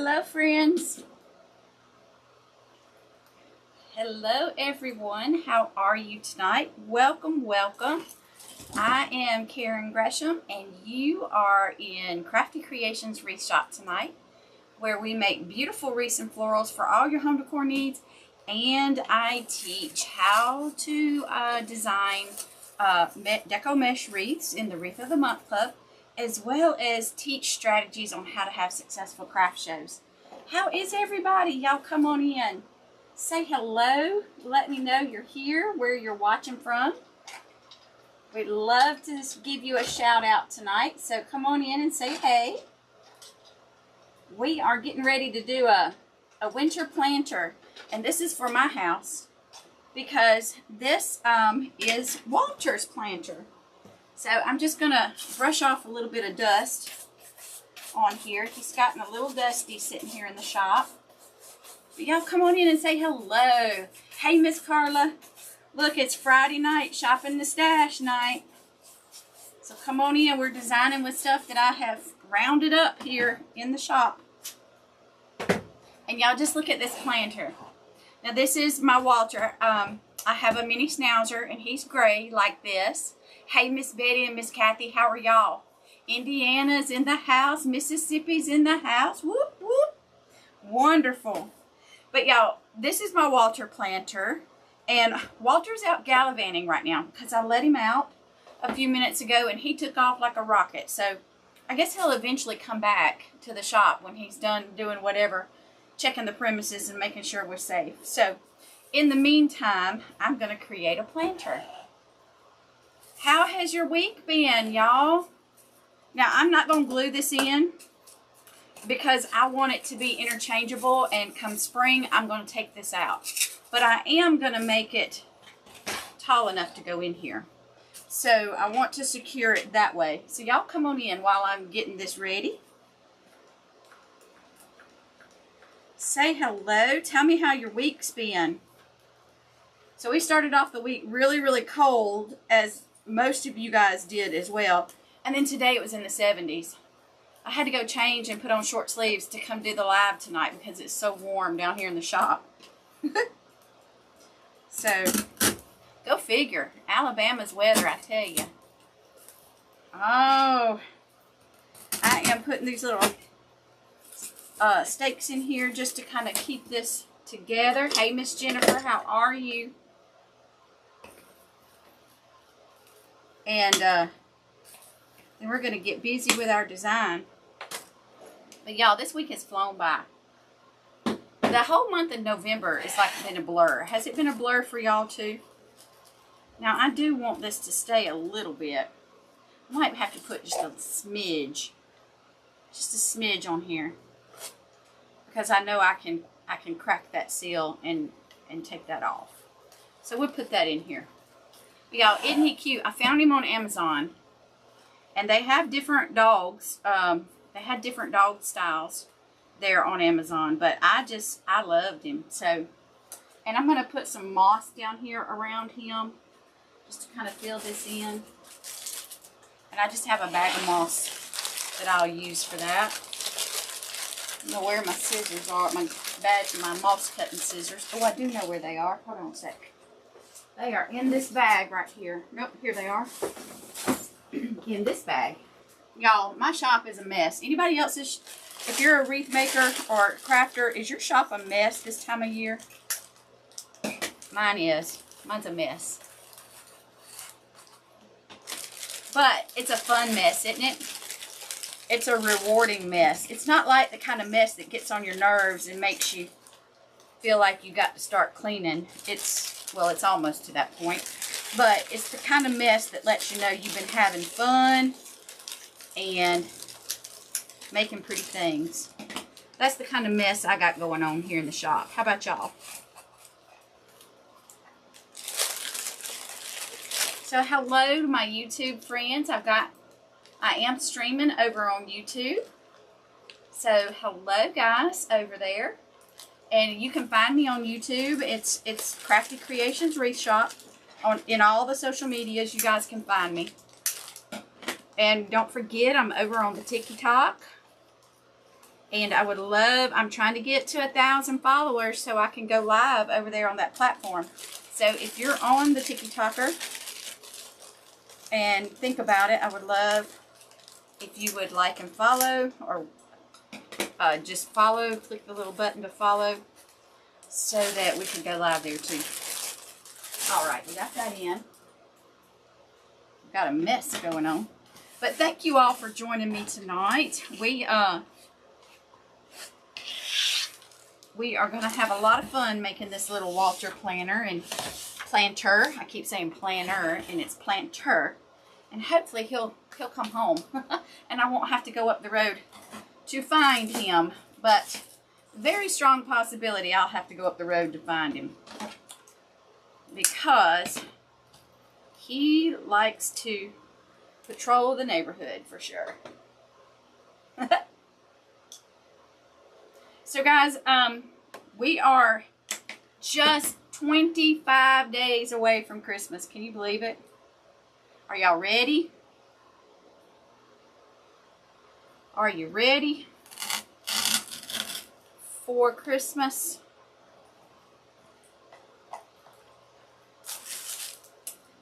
Hello friends. Hello everyone. How are you tonight? Welcome. I am Karen Gresham and you are in Crafty Creations Wreath Shop tonight, where we make beautiful wreaths and florals for all your home decor needs, and I teach how to design deco mesh wreaths in the Wreath of the Month Club, as well as teach strategies on how to have successful craft shows. How is everybody? Y'all come on in. Say hello. Let me know you're here, where you're watching from. We'd love to give you a shout out tonight, so come on in and say hey. We are getting ready to do a winter planter, and this is for my house because this is Walter's planter. So I'm just going to brush off a little bit of dust on here. He's gotten a little dusty sitting here in the shop. But y'all come on in and say hello. Hey, Miss Carla. Look, it's Friday night, shopping the stash night. So come on in. We're designing with stuff that I have rounded up here in the shop. And y'all just look at this planter. Now this is my Walter. I have a mini schnauzer and he's gray like this. Hey, Miss Betty and Miss Kathy, how are y'all? Indiana's in the house. Mississippi's in the house. Whoop, whoop. Wonderful. But y'all, this is my Walter planter. And Walter's out gallivanting right now because I let him out a few minutes ago and he took off like a rocket. So I guess he'll eventually come back to the shop when he's done doing whatever, checking the premises and making sure we're safe. So in the meantime, I'm going to create a planter. How has your week been, y'all? Now, I'm not going to glue this in because I want it to be interchangeable, and come spring, I'm going to take this out. But I am going to make it tall enough to go in here. So I want to secure it that way. So y'all come on in while I'm getting this ready. Say hello. Tell me how your week's been. So we started off the week really, really cold, as most of you guys did as well. And then today it was in the 70s. I had to go change and put on short sleeves to come do the live tonight because it's so warm down here in the shop. So, go figure. Alabama's weather, I tell you. Oh, I am putting these little stakes in here just to kind of keep this together. Hey, Miss Jennifer, how are you? And then we're going to get busy with our design. But y'all, this week has flown by. The whole month of November is like been a blur. Has it been a blur for y'all too? Now, I do want this to stay a little bit. I might have to put just a smidge on here, because I know I can crack that seal and take that off. So we'll put that in here. Y'all, isn't he cute? I found him on Amazon, and they have different dogs. They had different dog styles there on Amazon, but I loved him. So, and I'm going to put some moss down here around him just to kind of fill this in. And I just have a bag of moss that I'll use for that. I don't know where my scissors are, my moss cutting scissors. Oh, I do know where they are. Hold on a sec. They are in this bag right here. Nope, here they are. In this bag. Y'all, my shop is a mess. Anybody else's, if you're a wreath maker or crafter, is your shop a mess this time of year? Mine is. Mine's a mess. But it's a fun mess, isn't it? It's a rewarding mess. It's not like the kind of mess that gets on your nerves and makes you feel like you got to start cleaning. Well, it's almost to that point. But it's the kind of mess that lets you know you've been having fun and making pretty things. That's the kind of mess I got going on here in the shop. How about y'all? So hello to my YouTube friends. I am streaming over on YouTube. So hello guys over there. And you can find me on YouTube. It's Crafty Creations Wreath Shop. In all the social medias, you guys can find me. And don't forget, I'm over on the TikTok. And I would love, I'm trying to get to 1,000 followers so I can go live over there on that platform. So if you're on the TikToker and think about it, I would love if you would like and follow, or just follow, click the little button to follow so that we can go live there too. All right, we got that in. We've got a mess going on. But thank you all for joining me tonight. We are going to have a lot of fun making this little Walter planter and planter. I keep saying planner, and it's planter. And hopefully he'll come home, and I won't have to go up the road to find him. But very strong possibility I'll have to go up the road to find him, because he likes to patrol the neighborhood for sure. So guys, we are just 25 days away from Christmas. Can you believe it? Are y'all ready? Are you ready for Christmas?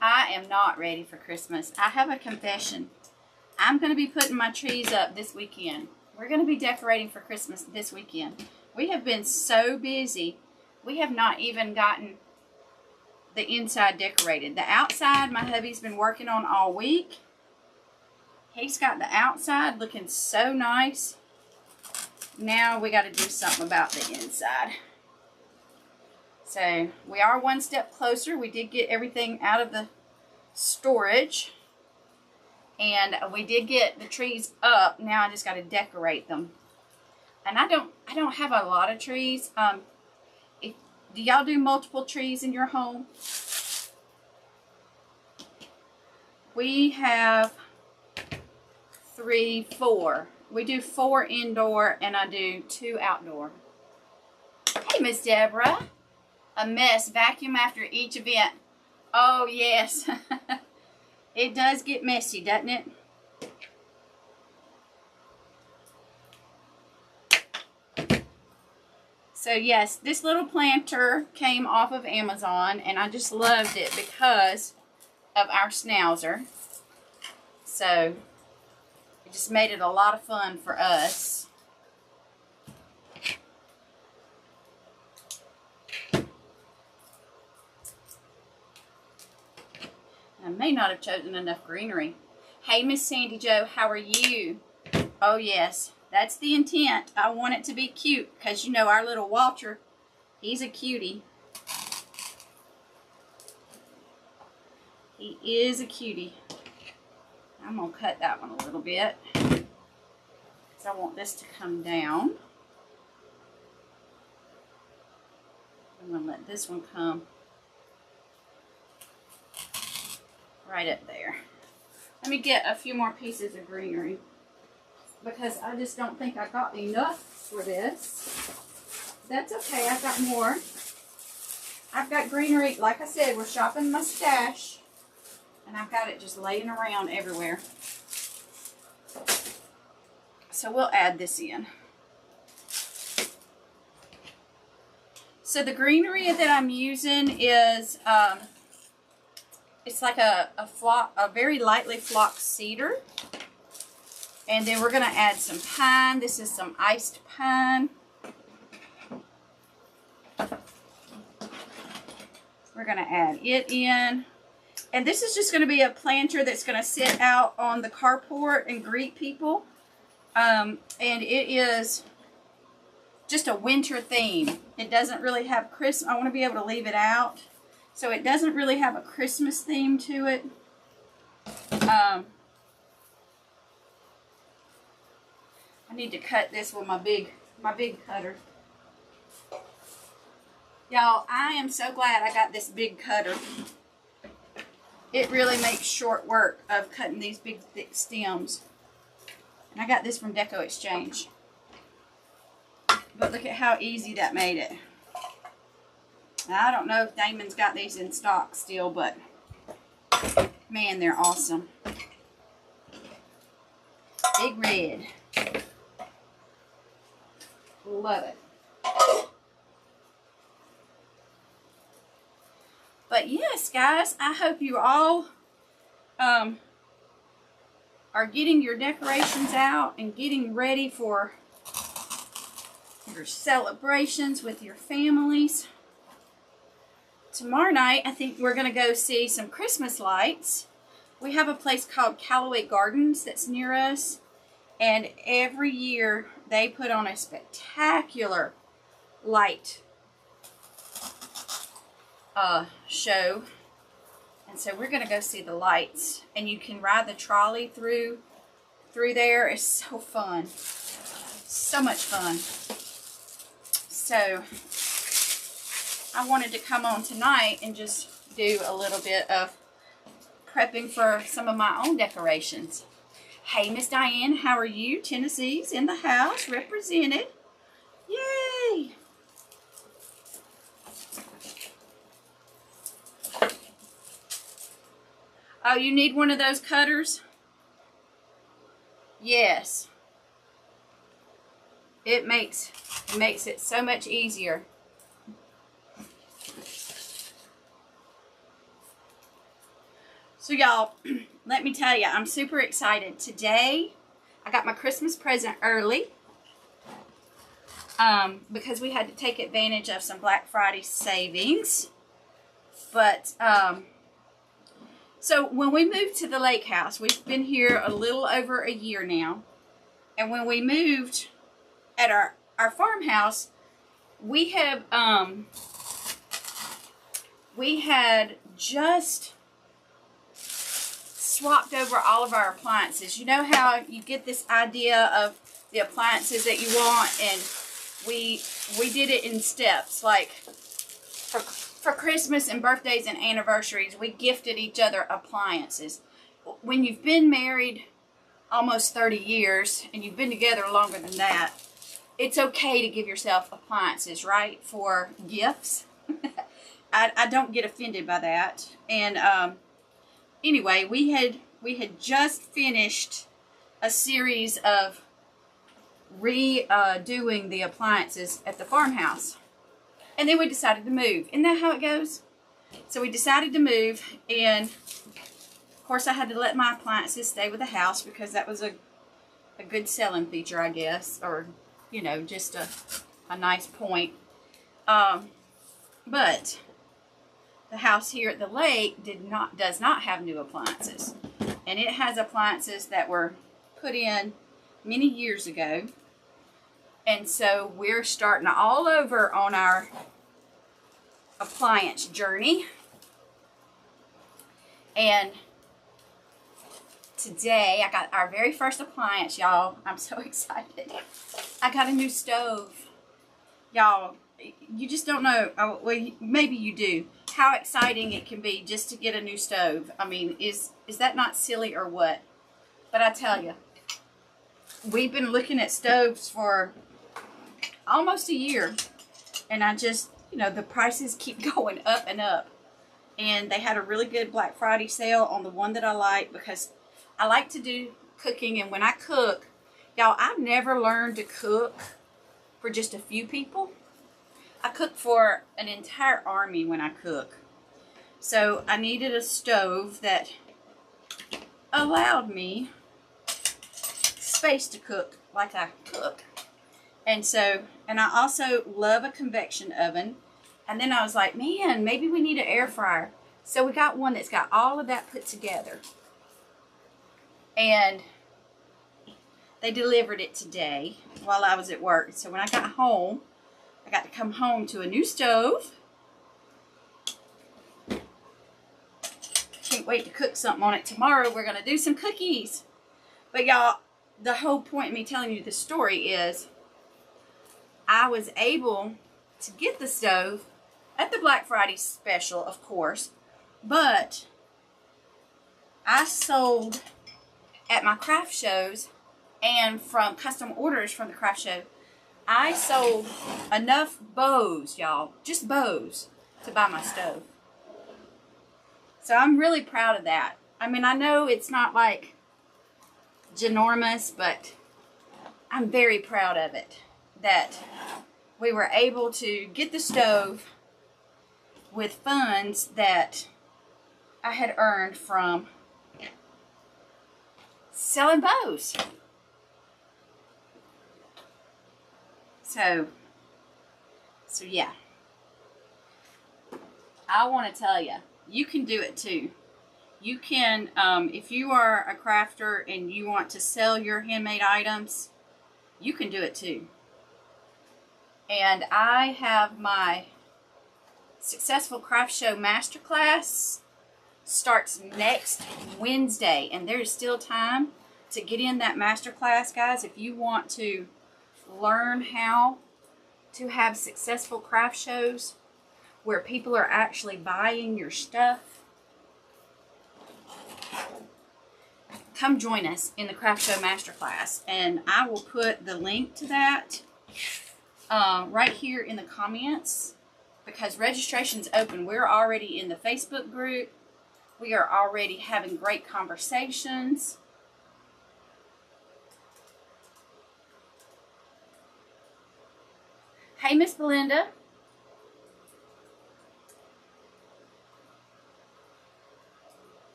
I am not ready for Christmas. I have a confession. I'm going to be putting my trees up this weekend. We're going to be decorating for Christmas this weekend. We have been so busy. We have not even gotten the inside decorated. The outside, my hubby's been working on all week. He's got the outside looking so nice. Now we got to do something about the inside. So we are one step closer. We did get everything out of the storage, and we did get the trees up. Now I just got to decorate them. And I don't have a lot of trees. Do y'all do multiple trees in your home? We have 3, 4. We do 4 indoor, and I do 2 outdoor. Hey, Miss Deborah. A mess. Vacuum after each event. Oh, yes. It does get messy, doesn't it? So, yes, this little planter came off of Amazon, and I just loved it because of our schnauzer. So, it just made it a lot of fun for us. I may not have chosen enough greenery. Hey, Miss Sandy Jo, how are you? Oh, yes, that's the intent. I want it to be cute because, you know, our little Walter, he's a cutie. He is a cutie. I'm going to cut that one a little bit because I want this to come down. I'm going to let this one come right up there. Let me get a few more pieces of greenery because I just don't think I got enough for this. That's okay, I've got more. I've got greenery. Like I said, we're shopping my stash, and I've got it just laying around everywhere. So we'll add this in. So the greenery that I'm using is it's like a very lightly flocked cedar. And then we're going to add some pine. This is some iced pine. We're going to add it in. And this is just going to be a planter that's going to sit out on the carport and greet people. And it is just a winter theme. It doesn't really have Christmas. I want to be able to leave it out. So it doesn't really have a Christmas theme to it. I need to cut this with my big cutter. Y'all, I am so glad I got this big cutter. It really makes short work of cutting these big thick stems. And I got this from Deco Exchange. But look at how easy that made it. Now, I don't know if Damon's got these in stock still, but man, they're awesome. Big red. Love it. But yes, guys, I hope you all are getting your decorations out and getting ready for your celebrations with your families. Tomorrow night, I think we're going to go see some Christmas lights. We have a place called Callaway Gardens that's near us, and every year they put on a spectacular light show. And so we're going to go see the lights, and you can ride the trolley through there. It's so fun. So much fun. So I wanted to come on tonight and just do a little bit of prepping for some of my own decorations. Hey, Miss Diane, how are you? Tennessee's in the house, represented. Yay! Oh, you need one of those cutters? Yes. It makes it so much easier. So y'all, let me tell you, I'm super excited. Today, I got my Christmas present early because we had to take advantage of some Black Friday savings. But, so when we moved to the lake house, we've been here a little over a year now. And when we moved at our farmhouse, we had just swapped over all of our appliances. You know how you get this idea of the appliances that you want, and we did it in steps. Like for Christmas and birthdays and anniversaries, we gifted each other appliances. When you've been married almost 30 years and you've been together longer than that, it's okay to give yourself appliances, right? For gifts. I don't get offended by that. And anyway, we had just finished a series of redoing the appliances at the farmhouse. And then we decided to move. Isn't that how it goes? So we decided to move, and of course I had to let my appliances stay with the house because that was a good selling feature, I guess, or, you know, just a nice point. But the house here at the lake does not have new appliances. And it has appliances that were put in many years ago. And so we're starting all over on our appliance journey. And today I got our very first appliance, y'all. I'm so excited. I got a new stove. Y'all, you just don't know, well, maybe you do, how exciting it can be just to get a new stove. I mean, is that not silly or what? But I tell you, we've been looking at stoves for almost a year, and I just, you know, the prices keep going up and up. And they had a really good Black Friday sale on the one that I like, because I like to do cooking, and when I cook, y'all, I've never learned to cook for just a few people. I cook for an entire army when I cook. So I needed a stove that allowed me space to cook like I cook. And I also love a convection oven. And then I was like, man, maybe we need an air fryer. So we got one that's got all of that put together. And they delivered it today while I was at work. So when I got home, I got to come home to a new stove. Can't wait to cook something on it tomorrow. We're going to do some cookies. But y'all, the whole point of me telling you this story is I was able to get the stove at the Black Friday special, of course, but I sold at my craft shows and from custom orders from the craft show, I sold enough bows, y'all, just bows, to buy my stove. So I'm really proud of that. I mean, I know it's not like ginormous, but I'm very proud of it. that we were able to get the stove with funds that I had earned from selling bows. So yeah. I want to tell you, you can do it too. You can, if you are a crafter and you want to sell your handmade items, you can do it too. And I have my Successful Craft Show Masterclass starts next Wednesday, and there is still time to get in that masterclass, guys. If you want to learn how to have successful craft shows where people are actually buying your stuff, come join us in the Craft Show Masterclass, and I will put the link to that right here in the comments, because registration's open. We're already in the Facebook group. We are already having great conversations. Hey, Miss Belinda.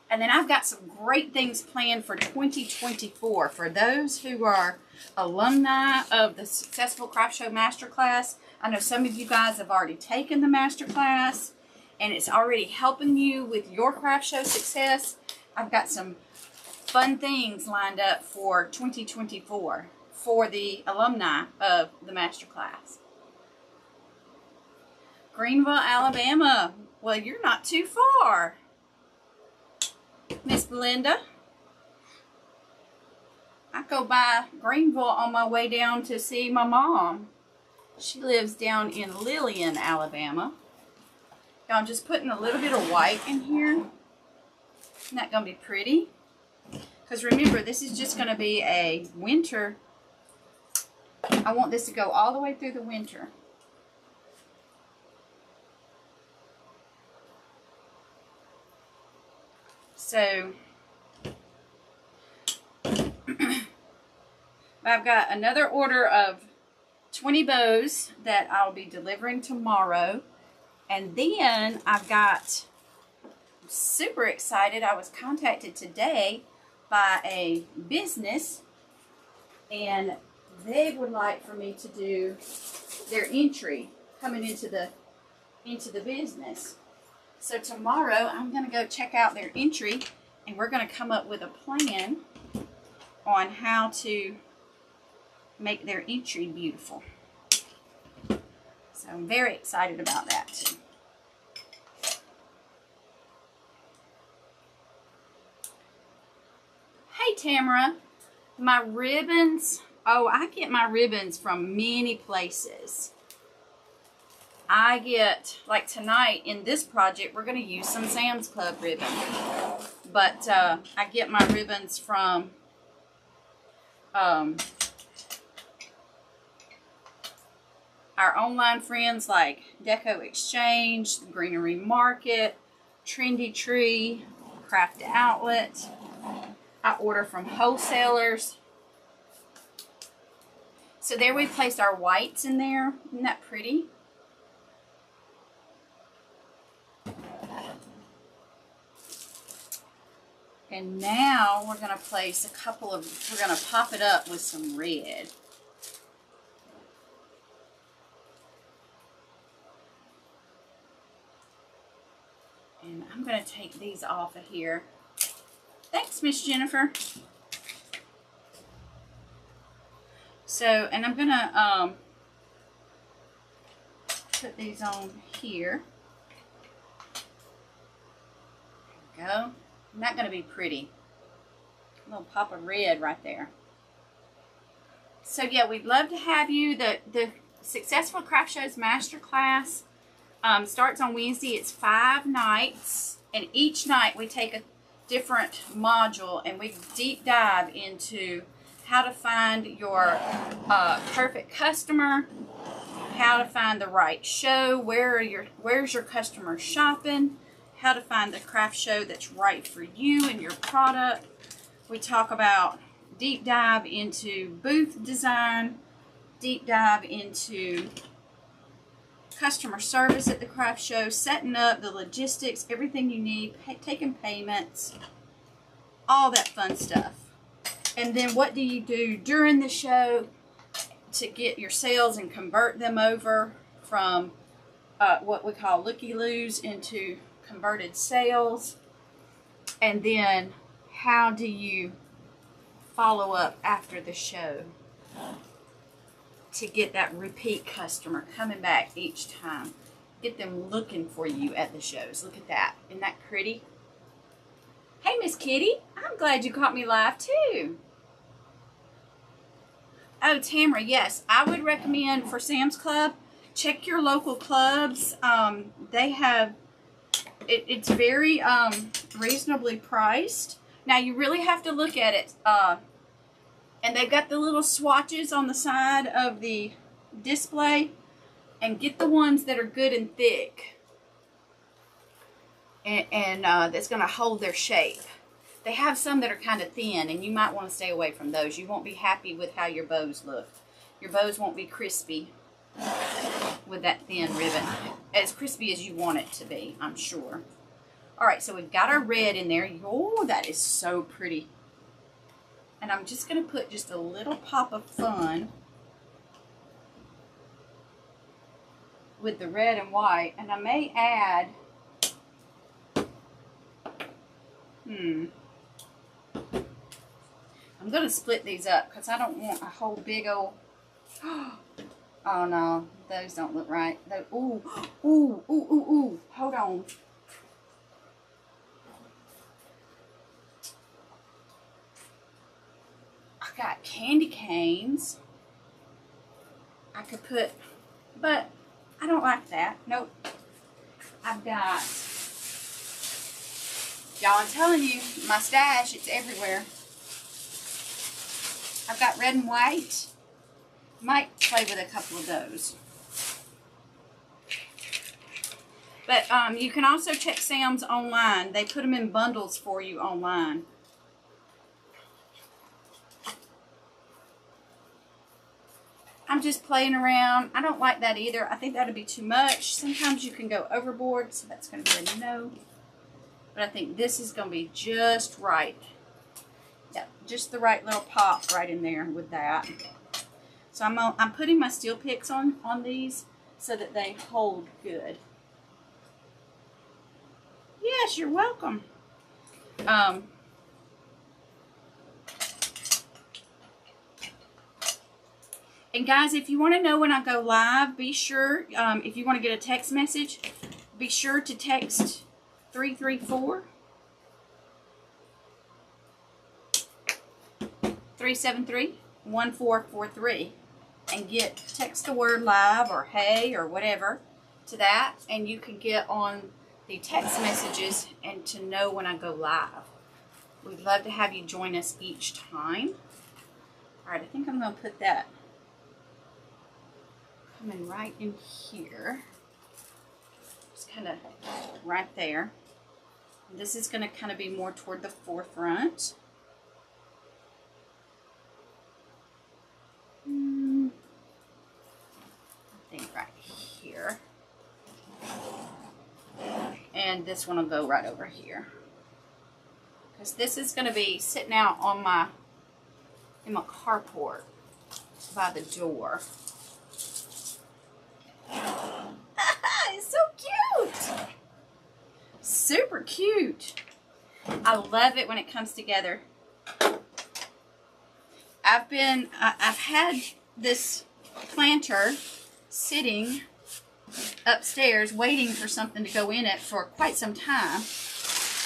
And then I've got some great things planned for 2024. For those who are alumni of the Successful Craft Show Masterclass, I know some of you guys have already taken the Masterclass, and it's already helping you with your craft show success. I've got some fun things lined up for 2024 for the alumni of the Masterclass. Greenville, Alabama. Well, you're not too far, Miss Belinda. I go by Greenville on my way down to see my mom. She lives down in Lillian, Alabama. Now I'm just putting a little bit of white in here. Isn't that going to be pretty? Because remember, this is just going to be a winter. I want this to go all the way through the winter. So I've got another order of 20 bows that I'll be delivering tomorrow. And then I've got, I'm super excited, I was contacted today by a business, and they would like for me to do their entry coming into the business. So tomorrow I'm going to go check out their entry, and we're going to come up with a plan on how to make their entry beautiful. So I'm very excited about that too. Hey Tamara, my ribbons. Oh, I get my ribbons from many places. I get, like tonight in this project, we're going to use some Sam's Club ribbon. But I get my ribbons from our online friends like Deco Exchange, the Greenery Market, Trendy Tree, Craft Outlet. I order from wholesalers. So there we placed our whites in there. Isn't that pretty? And now we're going to place a couple of, we're going to pop it up with some red. And I'm going to take these off of here. Thanks, Miss Jennifer. So, and I'm going to put these on here. There we go. Isn't that going to be pretty? A little pop of red right there. So yeah, we'd love to have you. The Successful Craft Shows Masterclass starts on Wednesday. It's 5 nights, and each night we take a different module and we deep dive into how to find your perfect customer, how to find the right show, where's your customer shopping, how to find the craft show that's right for you and your product. We talk about deep dive into booth design, deep dive into customer service at the craft show, setting up the logistics, everything you need, taking payments, all that fun stuff. And then what do you do during the show to get your sales and convert them over from what we call looky-loos into converted sales. And then how do you follow up after the show to get that repeat customer coming back each time. Get them looking for you at the shows. Look at that. Isn't that pretty? Hey, Miss Kitty. I'm glad you caught me live, too. Oh, Tamara, yes. I would recommend for Sam's Club, check your local clubs. They have, it's very reasonably priced. Now, you really have to look at it. And they've got the little swatches on the side of the display. And get the ones that are good and thick. And that's going to hold their shape. They have some that are kind of thin, and you might want to stay away from those. You won't be happy with how your bows look. Your bows won't be crispy with that thin ribbon. As crispy as you want it to be, I'm sure. All right, so we've got our red in there. Oh, that is so pretty. And I'm just going to put just a little pop of fun with the red and white. And I may add, I'm going to split these up because I don't want a whole big old, oh no, those don't look right. Ooh, ooh, ooh, ooh, ooh, hold on. I got candy canes. I could put, but I don't like that. Nope. I've got, y'all, I'm telling you, my stash, it's everywhere. I've got red and white. Might play with a couple of those. But you can also check Sam's online. They put them in bundles for you online. I'm just playing around. I don't like that either. I think that would be too much. Sometimes you can go overboard, so that's going to be a no. But I think this is going to be just right. Yeah, just the right little pop right in there with that. So I'm putting my steel picks on these so that they hold good. Yes, you're welcome. And guys, if you want to know when I go live, be sure, if you want to get a text message, be sure to text 334 373 1443 and text the word live or hey or whatever to that, and you can get on the text messages and to know when I go live. We'd love to have you join us each time. All right, I think I'm going to put that coming right in here. Just kind of right there. And this is going to kind of be more toward the forefront. I think right here. And this one will go right over here. Because this is going to be sitting out on in my carport by the door. It's so cute. Super cute. I love it when it comes together. I've had this planter sitting upstairs waiting for something to go in it for quite some time.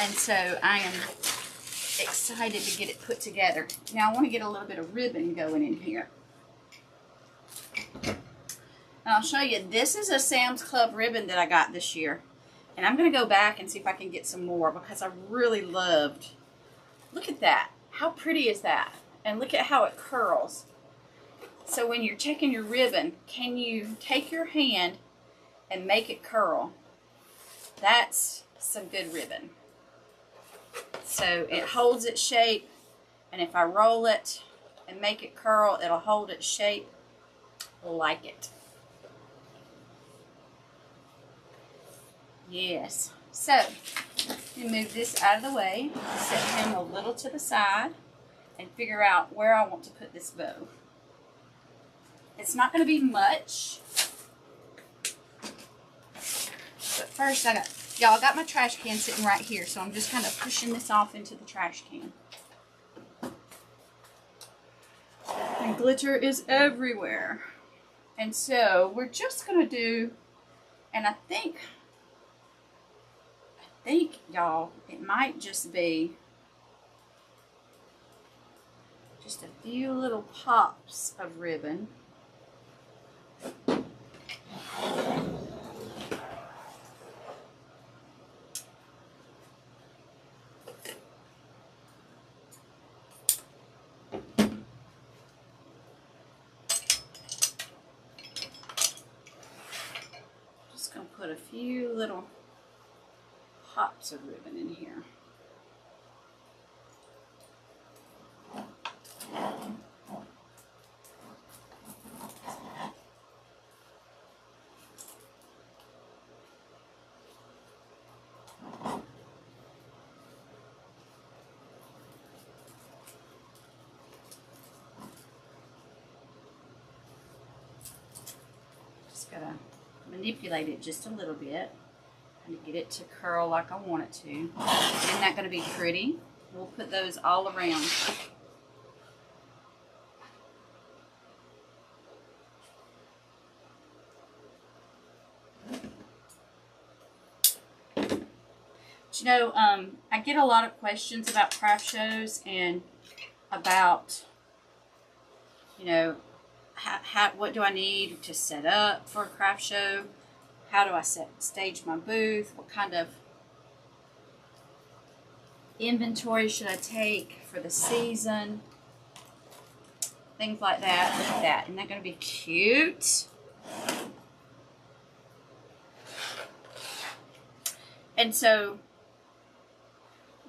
And so I am excited to get it put together. Now I want to get a little bit of ribbon going in here. And I'll show you, this is a Sam's Club ribbon that I got this year. And I'm going to go back and see if I can get some more because I really loved. Look at that. How pretty is that? And look at how it curls. So when you're checking your ribbon, can you take your hand and make it curl? That's some good ribbon. So it holds its shape And if I roll it and make it curl, it'll hold its shape like it. Yes. So, let me move this out of the way, set him a little to the side, and figure out where I want to put this bow. It's not going to be much. But first, I got my trash can sitting right here, so I'm just kind of pushing this off into the trash can. And glitter is everywhere. And so we're just going to do, and I think y'all, it might just be just a few little pops of ribbon. Just going to put a few little pops of ribbon in here. Just gotta manipulate it just a little bit and get it to curl like I want it to. Isn't that going to be pretty? We'll put those all around. But you know, I get a lot of questions about craft shows and about, you know, what do I need to set up for a craft show? How do I stage my booth? What kind of inventory should I take for the season? Things like that. Look at that. Isn't that going to be cute? And so,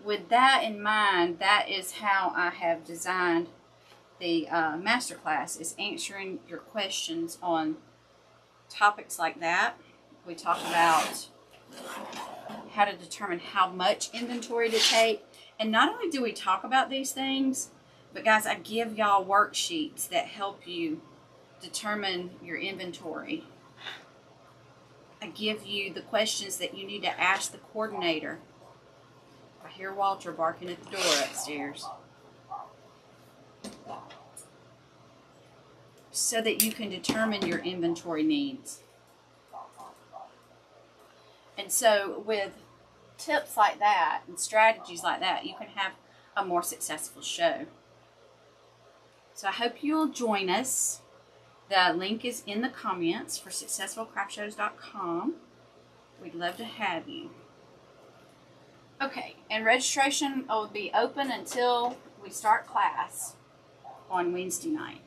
with that in mind, that is how I have designed the masterclass, is answering your questions on topics like that. We talk about how to determine how much inventory to take. And not only do we talk about these things, but guys, I give y'all worksheets that help you determine your inventory. I give you the questions that you need to ask the coordinator. I hear Walter barking at the door upstairs. So that you can determine your inventory needs. And so with tips like that and strategies like that, you can have a more successful show. So I hope you'll join us. The link is in the comments for successfulcraftshows.com. We'd love to have you. Okay, and registration will be open until we start class on Wednesday night.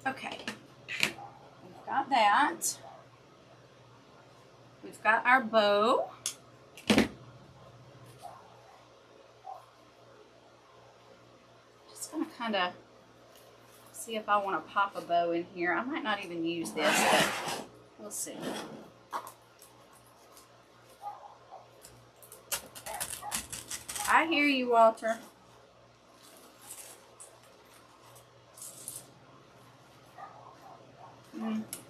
Okay, we've got that. We've got our bow. Just gonna kind of see if I want to pop a bow in here. I might not even use this, but we'll see. I hear you, Walter.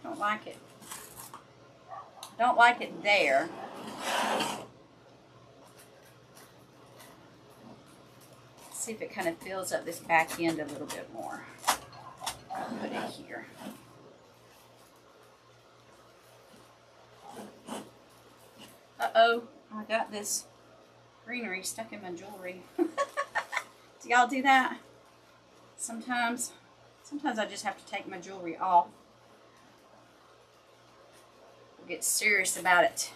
Don't like it. Don't like it there. See if it kind of fills up this back end a little bit more. I'll put it here. Uh-oh, I got this greenery stuck in my jewelry. Do y'all do that? Sometimes I just have to take my jewelry off. Get serious about it.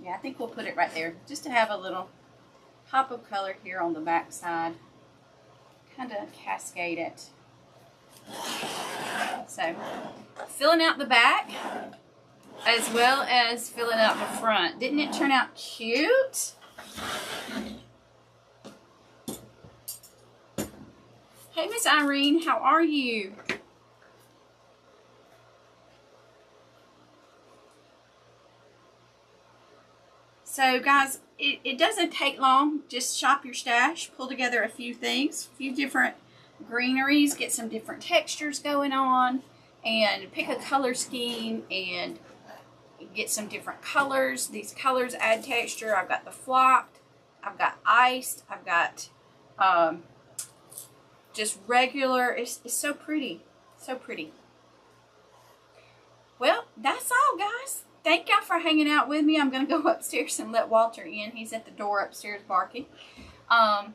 Yeah, I think we'll put it right there just to have a little pop of color here on the back side. Kind of cascade it. So, filling out the back as well as filling out the front. Didn't it turn out cute? Hey, Miss Irene, how are you? So guys, it doesn't take long. Just shop your stash, pull together a few things, a few different greeneries, get some different textures going on, and pick a color scheme and get some different colors. These colors add texture. I've got the flocked, I've got iced, I've got just regular. It's so pretty, so pretty. Well, that's all, guys. Thank y'all for hanging out with me. I'm going to go upstairs and let Walter in. He's at the door upstairs barking. And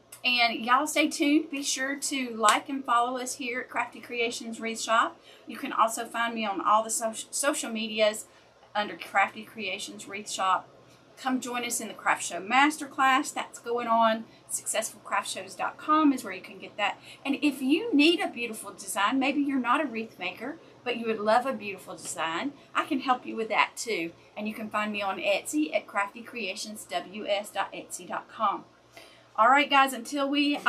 y'all stay tuned. Be sure to like and follow us here at Crafty Creations Wreath Shop. You can also find me on all the social medias under Crafty Creations Wreath Shop. Come join us in the Craft Show Masterclass that's going on. SuccessfulCraftShows.com is where you can get that. And if you need a beautiful design, maybe you're not a wreath maker, but you would love a beautiful design, I can help you with that too. And you can find me on Etsy at craftycreationsws.etsy.com. All right, guys, until we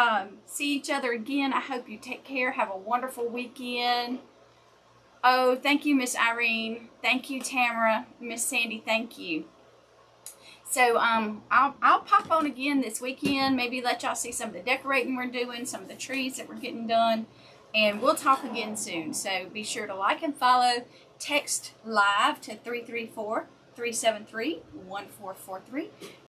see each other again, I hope you take care. Have a wonderful weekend. Oh, thank you, Miss Irene. Thank you, Tamara. Miss Sandy, thank you. So I'll pop on again this weekend, maybe let y'all see some of the decorating we're doing, some of the trees that we're getting done, and we'll talk again soon. So be sure to like and follow. Text live to 334-373-1443.